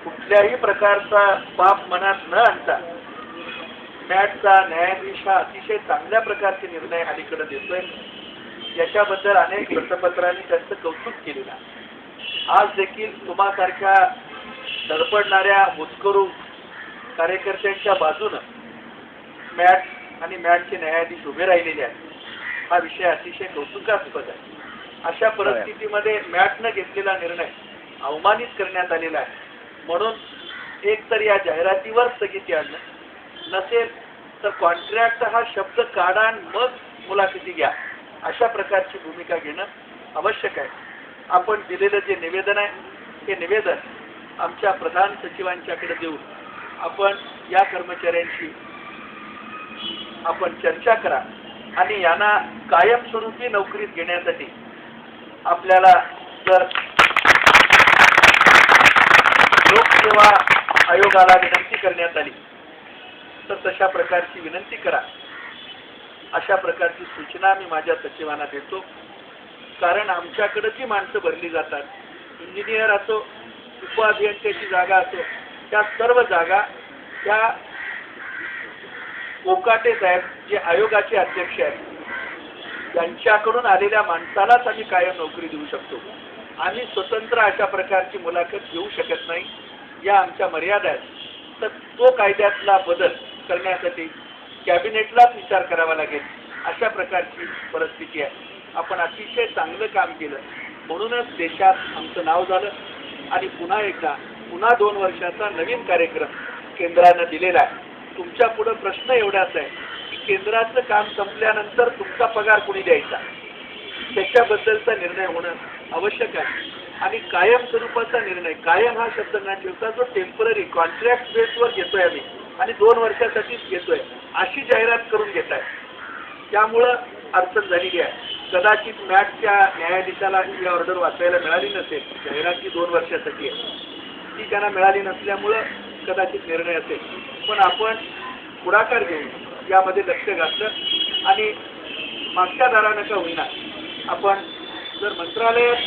कुठल्याही प्रकारचा पाप मनात न आणता मॅटचा न्यायाधीश हा अतिशय चांगल्या प्रकारचे निर्णय अलीकडे देतोय. याच्याबद्दल अनेक वृत्तपत्रांनी त्यांचं कौतुक केलेलं आहे. आज देखील तुम्हासारख्या धडपडणाऱ्या मुस्करू कार्यकर्त्यांच्या बाजूनं मॅट आणि मॅटचे न्यायाधीश उभे राहिलेले आहेत. हा विषय अतिशय कौतुकास्पद आहे. अशा परिस्थितीमध्ये मॅटनं घेतलेला निर्णय अवमानित करण्यात आलेला आहे. म्हणून एक तर या जाहिरातीवर स्थगिती आणणं, नसेल तर कॉन्ट्रॅक्ट हा शब्द काढा आणि मग मुलाखती घ्या, अशा प्रकारची भूमिका घेणं आवश्यक आहे. आपण दिलेलं जे निवेदन आहे हे निवेदन आमच्या प्रधान सचिवांच्याकडे देऊन आपण या कर्मचाऱ्यांशी आपण चर्चा करा आणि यांना कायमस्वरूपी नोकरीत घेण्यासाठी आपल्याला जर लोकसेवा आयोगाला विनंती करण्यात आली तर तशा प्रकारची विनंती करा, अशा प्रकारची सूचना मी माझ्या सचिवांना देतो. कारण आमच्याकडे जी माणसं भरली जातात, इंजिनियर असो, उपअभियंत्याची जागा असो, त्या सर्व जागा त्या कोकाटे साहेब जे आयोगाचे अध्यक्ष आहेत त्यांच्याकडून आलेल्या माणसालाच आम्ही कायम नोकरी देऊ शकतो. आम्ही स्वतंत्र अशा प्रकारची मुलाखत घेऊ शकत नाही. या आमच्या मर्यादा आहेत. तर तो कायद्यातला बदल करण्यासाठी कॅबिनेटलाच विचार करावा लागेल, अशा प्रकारची परिस्थिती आहे. आपण अतिशय चांगलं काम केलं म्हणूनच देशात आमचं नाव झालं आणि पुन्हा 2 वर्षाचा नवीन कार्यक्रम केंद्रानं दिलेला आहे. तुमच्या पुढे प्रश्न एवढाच आहे की केंद्राचं काम संपल्यानंतर तुमचा पगार कुणी द्यायचा, त्याच्याबद्दलचा निर्णय होणं आवश्यक आहे. आणि कायम स्वरूपाचा निर्णय, कायम हा शब्द न ठेवता जो टेम्पररी कॉन्ट्रॅक्ट बेसवर घेतोय आम्ही आणि 2 वर्षासाठीच घेतोय, अशी जाहिरात करून घेत आहे. त्यामुळं अडचण झालेली आहे. कदाचित मॅटच्या न्यायाधीशाला ही ऑर्डर वाचायला मिळाली नसेल. जाहिरात ही 2 वर्षासाठी आहे, ती त्यांना मिळाली नसल्यामुळं कदाचित निर्णय असेल. पण आपण पुढाकार घेऊन यामध्ये लक्ष घातलं आणि मागच्या दारानं का होईना आपण जर मंत्रालयात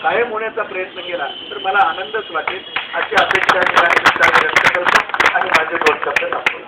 कायम होण्याचा प्रयत्न केला तर मला आनंदच वाटेल, अशी अपेक्षा मी व्यक्त करतो आणि माझे 2 शब्द थांबवतो.